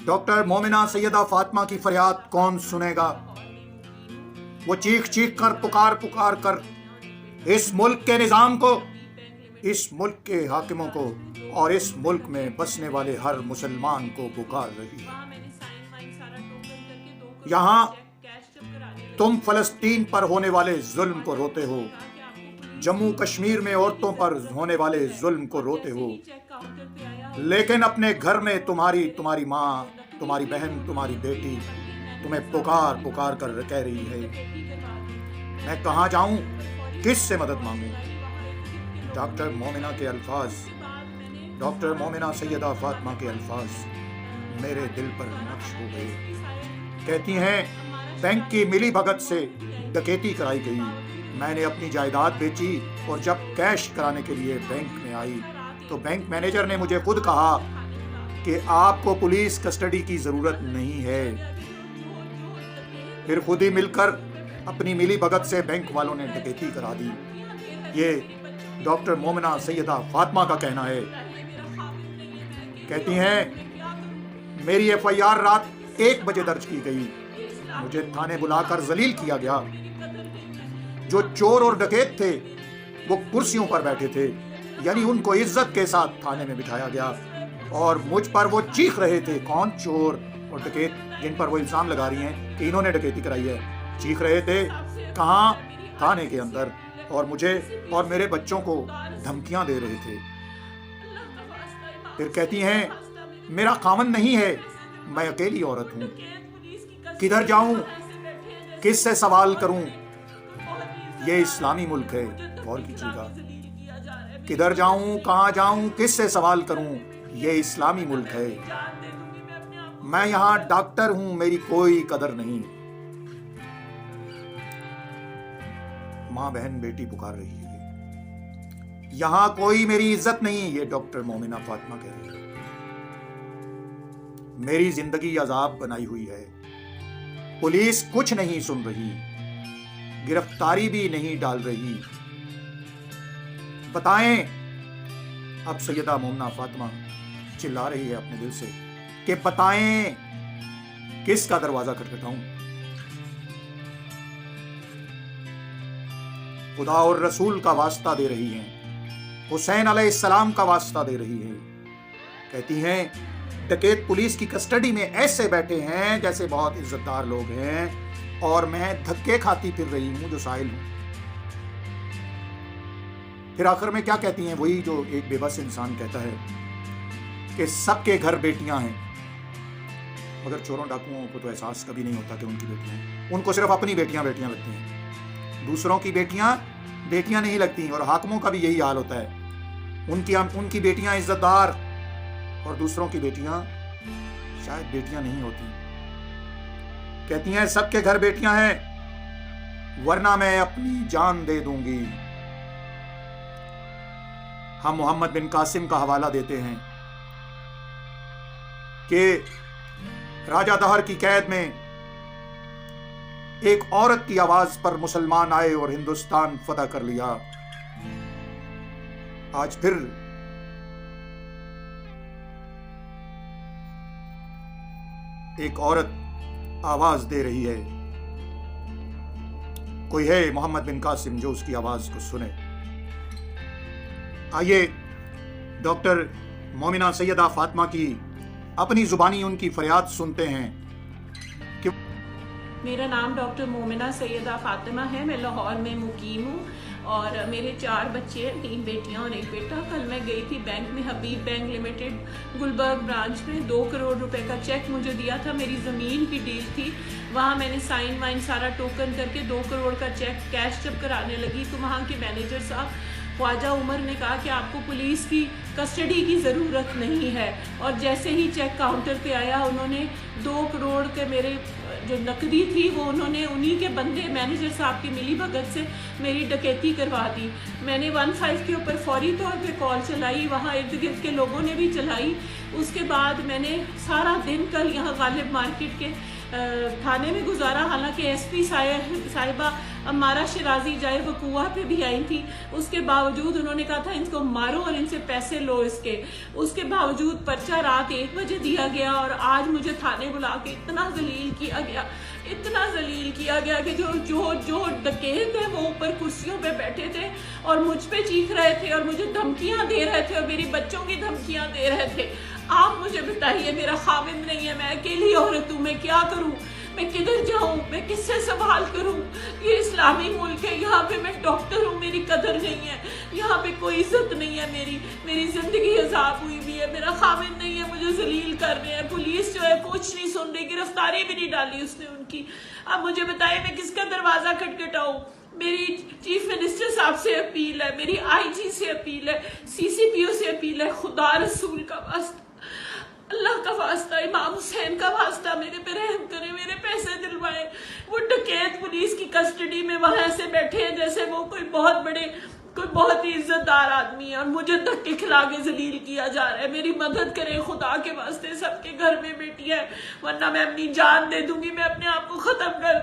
Doctor Momina Syeda Fatima की फरियाद कौन सुनेगा? वो चीख चीख कर पुकार पुकार कर इस मुल्क के निजाम को, इस मुल्क के हाकिमों को और इस मुल्क में बसने वाले हर मुसलमान को पुकार रही है। यहाँ तुम फलस्तीन पर होने वाले जुल्म को रोते हो, जम्मू कश्मीर में औरतों पर होने वाले जुल्म को रोते हो, लेकिन अपने घर में तुम्हारी माँ, तुम्हारी बहन, तुम्हारी बेटी तुम्हें पुकार पुकार कर कह रही है, मैं कहाँ जाऊं, किस से मदद मांगूं? डॉक्टर मोमिना के अल्फाज, डॉक्टर मोमिना सैयदा फातिमा के अल्फाज मेरे दिल पर नक्श हो गए। कहती हैं, बैंक की मिली भगत से डकैती कराई गई, मैंने अपनी जायदाद बेची और जब कैश कराने के लिए बैंक में आई तो बैंक मैनेजर ने मुझे खुद कहा कि आपको पुलिस कस्टडी की जरूरत नहीं है। फिर खुद ही मिलकर अपनी मिली भगत से बैंक वालों ने डकैती करा दी। ये डॉक्टर मोमिना सैयदा फातिमा का कहना है। कहती हैं, मेरी एफआईआर रात 1 बजे दर्ज की गई, मुझे थाने बुलाकर जलील किया गया। जो चोर और डकैत थे वो कुर्सियों पर बैठे थे, यानी उनको इज्जत के साथ थाने में बिठाया गया और मुझ पर वो चीख रहे थे, कौन चोर और डकैत जिन पर वो इल्जाम लगा रही हैं कि इन्होंने डकैती कराई है, चीख रहे थे कहाँ? थाने के अंदर, और मुझे और मेरे बच्चों को धमकियां दे रहे थे। फिर कहती हैं, मेरा खामन नहीं है, मैं अकेली औरत हूं, किधर जाऊं, किस से सवाल करूं? ये इस्लामी मुल्क है, गौर कीजिएगा, किधर जाऊं, कहां जाऊं, किस से सवाल करूं? ये इस्लामी मुल्क है, मैं यहां डॉक्टर हूं, मेरी कोई कदर नहीं। मां बहन बेटी पुकार रही है, यहां कोई मेरी इज्जत नहीं, ये डॉक्टर मोमिना फातिमा कह रही है। मेरी जिंदगी अजाब बनाई हुई है, पुलिस कुछ नहीं सुन रही, गिरफ्तारी भी नहीं डाल रही, बताएं। अब सैयदा मोमिना फातिमा चिल्ला रही है अपने दिल से कि बताएं किसका दरवाजा खटखटाऊं? खुदा और रसूल का वास्ता दे रही हैं, हुसैन अलैहिस्सलाम का वास्ता दे रही है। कहती हैं, डकैत पुलिस की कस्टडी में ऐसे बैठे हैं जैसे बहुत इज्जतदार लोग हैं और मैं धक्के खाती फिर रही हूं जो साहिल हूं। फिर आखिर में क्या कहती हैं? वही जो एक बेबस इंसान कहता है कि सबके घर बेटियां हैं, मगर चोरों डाकुओं को तो एहसास कभी नहीं होता कि उनकी बेटियां हैं, उनको सिर्फ अपनी बेटियां लगती हैं, दूसरों की बेटियां नहीं लगती। और हाकिमों का भी यही हाल होता है, उनकी बेटियां इज्जतदार और दूसरों की बेटियां शायद बेटियां नहीं होती। कहती हैं, सबके घर बेटियां हैं, वरना मैं अपनी जान दे दूंगी। हम मोहम्मद बिन कासिम का हवाला देते हैं कि राजा दहर की कैद में एक औरत की आवाज पर मुसलमान आए और हिंदुस्तान फतह कर लिया। आज फिर एक औरत आवाज दे रही है, कोई है मोहम्मद बिन कासिम जो उसकी आवाज को सुने। आइए डॉक्टर मोमिना सैयदा फातिमा की अपनी जुबानी उनकी फरियाद सुनते हैं। मेरा नाम डॉक्टर मोमिना सैयदा फातिमा है, मैं लाहौर में मुकीम हूँ और मेरे 4 बच्चे हैं, 3 बेटियाँ और 1 बेटा। कल मैं गई थी बैंक में, हबीब बैंक लिमिटेड गुलबर्ग ब्रांच में, 2 करोड़ रुपए का चेक मुझे दिया था, मेरी ज़मीन की डील थी, वहाँ मैंने साइन वाइन सारा टोकन करके 2 करोड़ का चेक कैश जब कराने लगी तो वहाँ के मैनेजर साहब ख्वाजा उमर ने कहा कि आपको पुलिस की कस्टडी की ज़रूरत नहीं है। और जैसे ही चेक काउंटर पे आया, उन्होंने 2 करोड़ के मेरे जो नकदी थी वो उन्होंने उन्हीं के बंदे मैनेजर साहब की मिली भगत से मेरी डकैती करवा दी। मैंने 15 के ऊपर फौरी तौर पे कॉल चलाई, वहाँ इर्द गिर्द के लोगों ने भी चलाई। उसके बाद मैंने सारा दिन कल यहाँ गालिब मार्केट के थाने में गुजारा। हालांकि एसपी साहिबा अमारा शिराजी जाए वकूआ पे भी आई थी, उसके बावजूद उन्होंने कहा था इनको मारो और इनसे पैसे लो इसके। उसके बावजूद पर्चा रात 1 बजे दिया गया और आज मुझे थाने बुला के इतना जलील किया गया, इतना जलील किया गया कि जो डकैत है वो ऊपर कुर्सियों पे बैठे थे और मुझ पे चीख रहे थे और मुझे धमकियां दे रहे थे और मेरी बच्चों की धमकियां दे रहे थे। आप मुझे बताइए, मेरा खाविंद नहीं है, मैं अकेली औरत हूँ, मैं क्या करूँ, मैं किधर जाऊँ, मैं किससे सवाल करूँ? ये इस्लामी मुल्क है, यहाँ पे मैं डॉक्टर हूँ, मेरी कदर नहीं है, यहाँ पे कोई इज्जत नहीं है, मेरी जिंदगी हिसाब हुई भी है, मेरा खाविंद नहीं है, मुझे जलील कर रहे हैं। पुलिस जो है कुछ नहीं सुन रही, गिरफ्तारी भी नहीं डाली उसने उनकी। अब मुझे बताइए मैं किसका दरवाजा खटखटाऊँ? मेरी चीफ मिनिस्टर साहब से अपील है, मेरी आईजी से अपील है, सीसीपीओ से अपील है, खुदा रसूल का वास्ता, अल्लाह का वास्ता, इमाम हुसैन का वास्ता, मेरे पे रहम करे, मेरे पैसे दिलवाए। वो डकैत पुलिस की कस्टडी में वहां ऐसे बैठे हैं जैसे वो कोई बहुत ही इज्जतदार आदमी है और मुझे धक्के खिला के जलील किया जा रहा है। मेरी मदद करें खुदा के वास्ते, सबके घर में बेटियां है, वरना मैं अपनी जान दे दूंगी, मैं अपने आप को खत्म कर